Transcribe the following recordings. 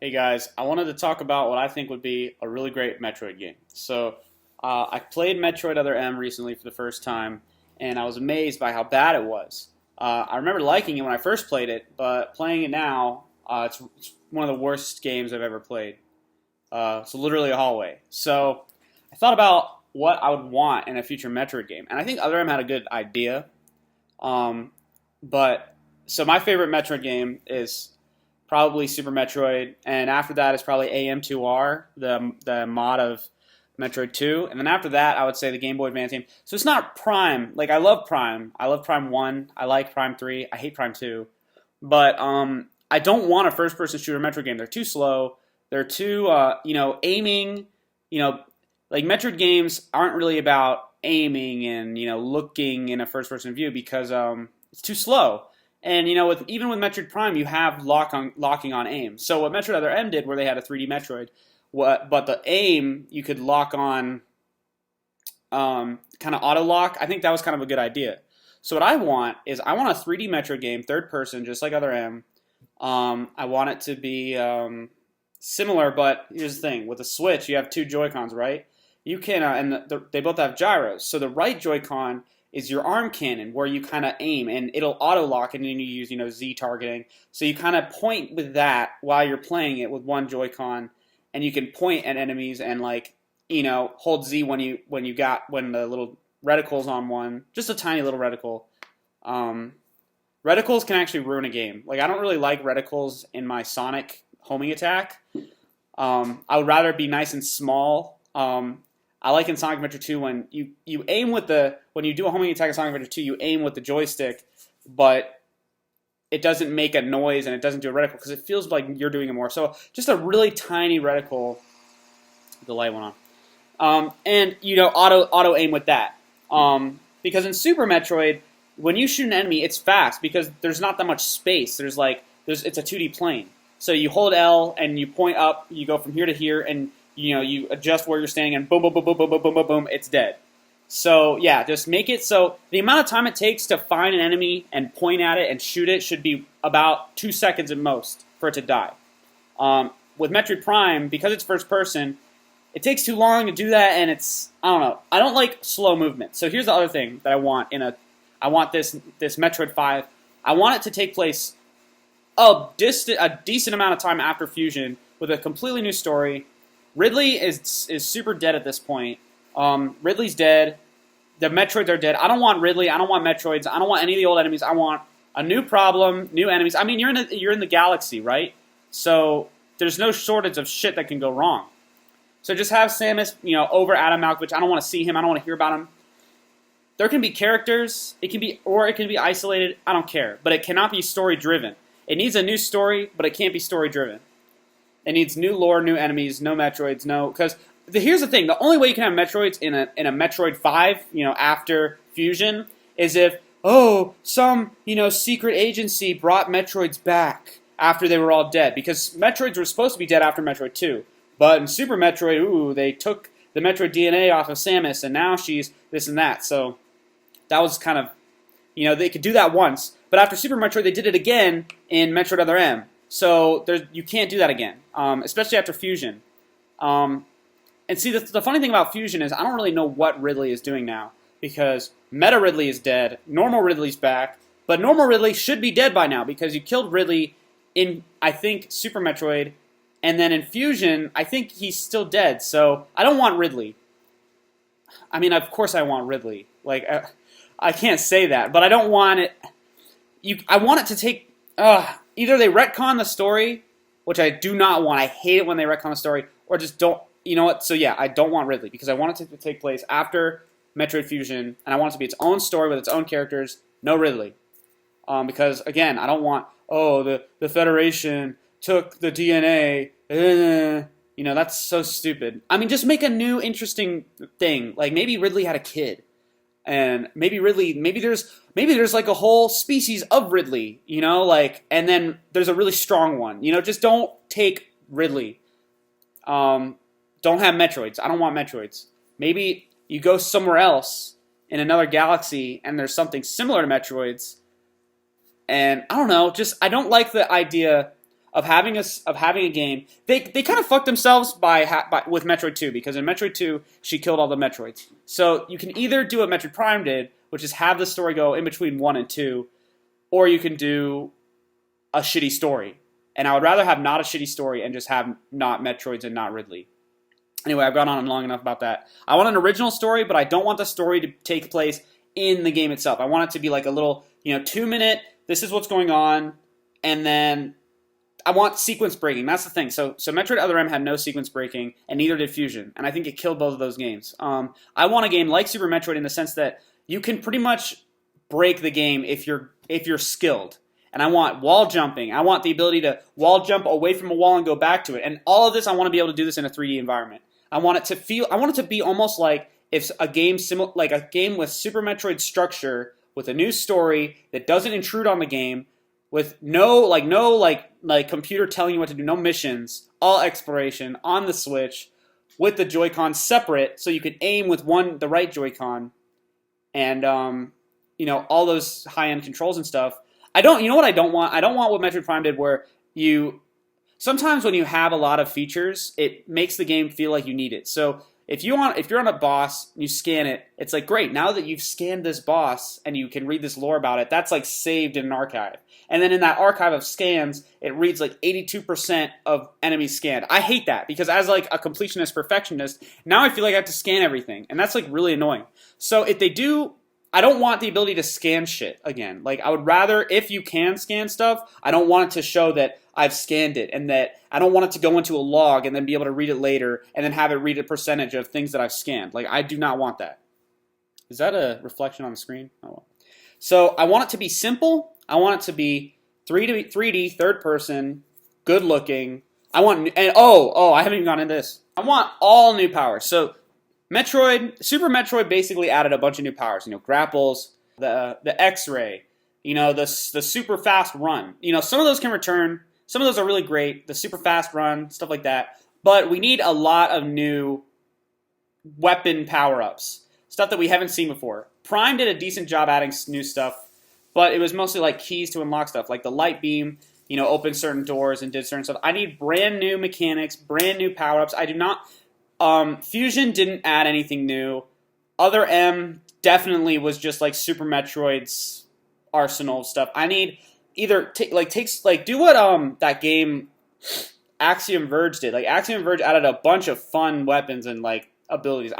Hey guys, I wanted to talk about what I think would be a really great Metroid game. I played Metroid Other M recently for the first time, and I was amazed by how bad it was. I remember liking it when I first played it, but playing it now, it's one of the worst games I've ever played. It's literally a hallway. So I thought about what I would want in a future Metroid game, and I think Other M had a good idea. Um, but so my favorite Metroid game is probably Super Metroid, and after that is probably AM2R, the mod of Metroid 2, and then after that I would say the Game Boy Advance game. So it's not Prime. Like I love Prime. I love Prime 1. I like Prime 3. I hate Prime 2. But I don't want a first-person shooter Metroid game. They're too slow. They're too aiming. You know, like Metroid games aren't really about aiming and looking in a first-person view because it's too slow. And even with Metroid Prime, you have locking on aim. So what Metroid Other M did, where they had a 3D Metroid, but the aim you could lock on, kind of auto lock. I think that was kind of a good idea. So what I want is I want a 3D Metroid game, third person, just like Other M. I want it to be similar, but here's the thing: with the Switch, you have two Joy Cons, right? You can, they both have gyros. So the right Joy Con is your arm cannon where you kind of aim and it'll auto lock and then you use Z targeting. So you kind of point with that while you're playing it with one Joy-Con, and you can point at enemies and hold Z when the little reticle's on one, just a tiny little reticle. Reticles can actually ruin a game. Like I don't really like reticles in my Sonic homing attack. I would rather it be nice and small. I like in Sonic Adventure 2 when you aim with when you do a homing attack in Sonic Adventure 2, you aim with the joystick, but it doesn't make a noise and it doesn't do a reticle because it feels like you're doing it more. So just a really tiny reticle. The light went on. And auto aim with that. Because in Super Metroid, when you shoot an enemy, it's fast because there's not that much space. It's a 2D plane. So you hold L and you point up. You go from here to here and you adjust where you're standing and boom, boom, boom, boom, boom, boom, boom, boom, boom, it's dead. So yeah, just make it so the amount of time it takes to find an enemy and point at it and shoot it should be about 2 seconds at most for it to die. With Metroid Prime, because it's first person, it takes too long to do that, and I don't know. I don't like slow movement. So here's the other thing that I want I want this Metroid 5. I want it to take place a decent amount of time after Fusion with a completely new story. Ridley is super dead at this point. Ridley's dead. The Metroids are dead. I don't want Ridley. I don't want Metroids. I don't want any of the old enemies. I want a new problem, new enemies. I mean, you're in the galaxy, right? So there's no shortage of shit that can go wrong. So just have Samus, over Adam Malkovich. I don't want to see him. I don't want to hear about him. There can be characters. It can be isolated. I don't care. But it cannot be story driven. It needs a new story, but it can't be story driven. It needs new lore, new enemies, no Metroids, because here's the thing: the only way you can have Metroids in a Metroid 5, after Fusion, is if some secret agency brought Metroids back after they were all dead, because Metroids were supposed to be dead after Metroid 2, but in Super Metroid, they took the Metroid DNA off of Samus, and now she's this and that. So that was kind of, they could do that once, but after Super Metroid, they did it again in Metroid Other M. So you can't do that again, especially after Fusion. And see, the funny thing about Fusion is I don't really know what Ridley is doing now, because Meta Ridley is dead, normal Ridley's back, but normal Ridley should be dead by now because you killed Ridley in, I think, Super Metroid, and then in Fusion, I think he's still dead, so I don't want Ridley. I mean, of course I want Ridley. Like, I can't say that, but I don't want it. I want it to take... either they retcon the story, which I do not want. I hate it when they retcon the story, or just don't. You know what? So yeah, I don't want Ridley because I want it to take place after Metroid Fusion, and I want it to be its own story with its own characters. No Ridley, because again, I don't want. The Federation took the DNA. That's so stupid. I mean, just make a new interesting thing. Like maybe Ridley had a kid. And maybe there's like a whole species of Ridley, and then there's a really strong one. Just don't take Ridley. Don't have Metroids. I don't want Metroids. Maybe you go somewhere else in another galaxy and there's something similar to Metroids. And I don't know, I don't like the idea of having a game. They kind of fucked themselves by with Metroid 2, because in Metroid 2 she killed all the Metroids. So you can either do what Metroid Prime did, which is have the story go in between 1 and 2, or you can do a shitty story. And I would rather have not a shitty story and just have not Metroids and not Ridley. Anyway, I've gone on long enough about that. I want an original story, but I don't want the story to take place in the game itself. I want it to be like a little, 2-minute, this is what's going on, and then I want sequence breaking. That's the thing. So Metroid Other M had no sequence breaking, and neither did Fusion, and I think it killed both of those games. I want a game like Super Metroid in the sense that you can pretty much break the game if you're skilled. And I want wall jumping. I want the ability to wall jump away from a wall and go back to it. And all of this, I want to be able to do this in a 3D environment. I want it to be almost like if a game like a game with Super Metroid structure, with a new story that doesn't intrude on the game, with no computer telling you what to do, no missions, all exploration on the Switch, with the Joy-Con separate, so you can aim with the right Joy-Con, and all those high-end controls and stuff. You know what I don't want? I don't want what Metroid Prime did, where sometimes when you have a lot of features, it makes the game feel like you need it. So if you're on a boss, you scan it, it's like, great, now that you've scanned this boss and you can read this lore about it, that's like saved in an archive. And then in that archive of scans, it reads like 82% of enemies scanned. I hate that, because as like a completionist perfectionist, now I feel like I have to scan everything, and that's like really annoying. So if they do, I don't want the ability to scan shit again. Like, I would rather, if you can scan stuff, I don't want it to show that I've scanned it, and that I don't want it to go into a log and then be able to read it later and then have it read a percentage of things that I've scanned. Like, I do not want that. Is that a reflection on the screen? Oh. So I want it to be simple. I want it to be 3D, third person, good looking. I haven't even gone into this. I want all new powers. So Super Metroid basically added a bunch of new powers. Grapples, the X-ray, the super fast run. Some of those can return. Some of those are really great. The super fast run, stuff like that. But we need a lot of new weapon power-ups, stuff that we haven't seen before. Prime did a decent job adding new stuff, but it was mostly like keys to unlock stuff, like the light beam. Opened certain doors and did certain stuff. I need brand new mechanics, brand new power-ups. I do not. Fusion didn't add anything new. Other M definitely was just like Super Metroid's arsenal of stuff. I need either do what that game Axiom Verge did. Like, Axiom Verge added a bunch of fun weapons and like abilities.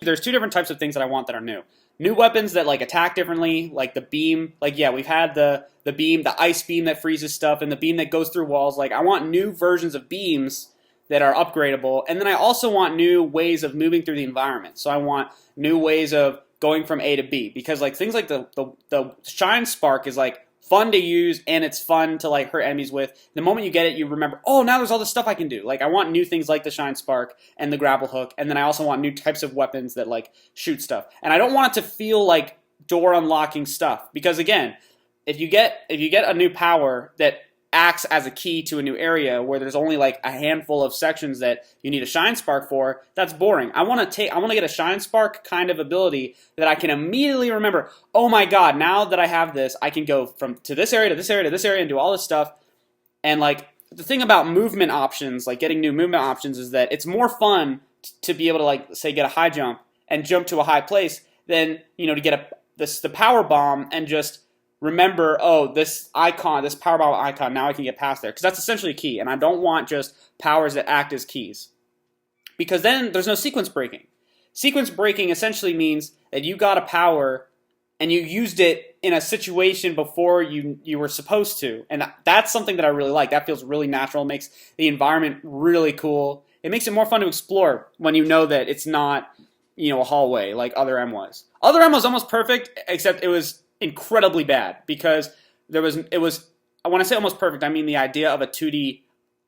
There's two different types of things that I want that are new. New weapons that like attack differently, like the beam. Like, yeah, we've had the beam, the ice beam that freezes stuff, and the beam that goes through walls. Like, I want new versions of beams that are upgradable. And then I also want new ways of moving through the environment. So I want new ways of going from A to B, because like things like the Shine Spark is like fun to use, and it's fun to like hurt enemies with. The moment you get it, you remember, oh, now there's all this stuff I can do. Like, I want new things like the Shine Spark and the grapple hook, and then I also want new types of weapons that like shoot stuff. And I don't want it to feel like door unlocking stuff, because again, if you get a new power that acts as a key to a new area where there's only like a handful of sections that you need a Shine Spark for, that's boring. I want to get a Shine Spark kind of ability that I can immediately remember, oh my god, now that I have this, I can go to this area to this area to this area and do all this stuff. And like, the thing about movement options, like getting new movement options, is that it's more fun to be able to like, say, get a high jump and jump to a high place than, to get the power bomb and just remember, oh, this icon, this power bomb icon, now I can get past there. Because that's essentially a key, and I don't want just powers that act as keys. Because then there's no sequence breaking. Sequence breaking essentially means that you got a power and you used it in a situation before you were supposed to. And that's something that I really like. That feels really natural. It makes the environment really cool. It makes it more fun to explore when you know that it's not, a hallway like Other M was. Other M was almost perfect, except it was incredibly bad, because when I say almost perfect, I mean the idea of a 3D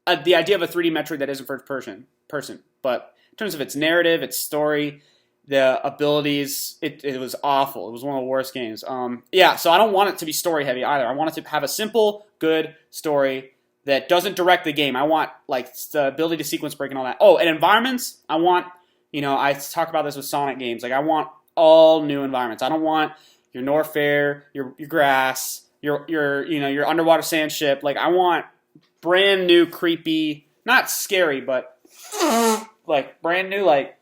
Metroid that isn't first person. But in terms of its narrative, its story, the abilities, it was awful. It was one of the worst games. So I don't want it to be story heavy either. I want it to have a simple, good story that doesn't direct the game. I want like the ability to sequence break and all that. Oh, and environments, I want, I talk about this with Sonic games. Like, I want all new environments. I don't want your Norfair, your grass, your underwater sand ship. Like, I want brand new, creepy, not scary, but like brand new, like,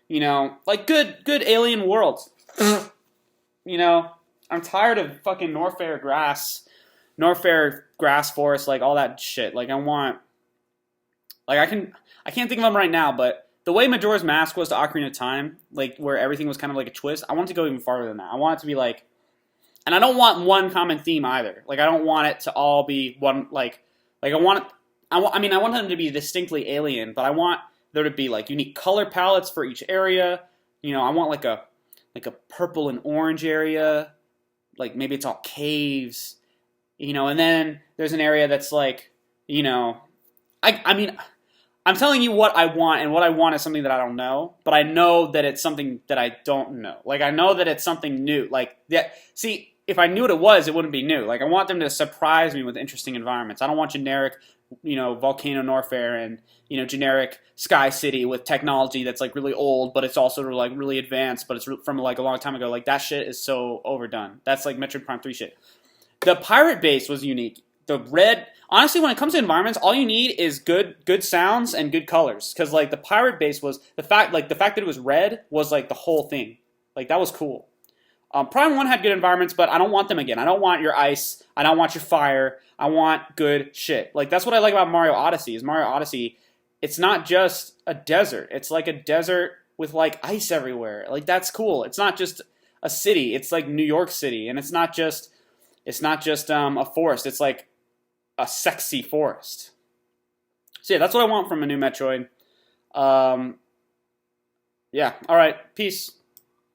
you know, like good alien worlds. You know, I'm tired of fucking Norfair grass forest, like all that shit. Like I want, like I can't think of them right now, but the way Majora's Mask was to Ocarina of Time, like where everything was kind of like a twist, I want it to go even farther than that. I want it to be like, and I don't want one common theme either. Like I don't want it to all be one like I want it, I mean I want them to be distinctly alien, but I want there to be like unique color palettes for each area. You know, I want like a purple and orange area, like maybe it's all caves, you know, and then there's an area that's like, you know, I mean, I'm telling you what I want, and what I want is something that I don't know, but I know that it's something that I don't know. Like, I know that it's something new. Like, that. See, if I knew what it was, it wouldn't be new. Like, I want them to surprise me with interesting environments. I don't want generic, you know, Volcano Norfair and, you know, generic Sky City with technology that's, like, really old, but it's also, like, really advanced, but it's from, like, a long time ago. Like, that shit is so overdone. That's, like, Metroid Prime 3 shit. The pirate base was unique. The red... Honestly, when it comes to environments, all you need is good sounds and good colors. Because, like, the pirate base was... The fact that it was red was, like, the whole thing. Like, that was cool. Prime 1 had good environments, but I don't want them again. I don't want your ice. I don't want your fire. I want good shit. Like, that's what I like about Mario Odyssey. Is Mario Odyssey, it's not just a desert. It's like a desert with, like, ice everywhere. Like, that's cool. It's not just a city. It's like New York City. And it's not just a forest. It's like a sexy forest. So yeah, that's what I want from a new Metroid. Yeah, alright, peace.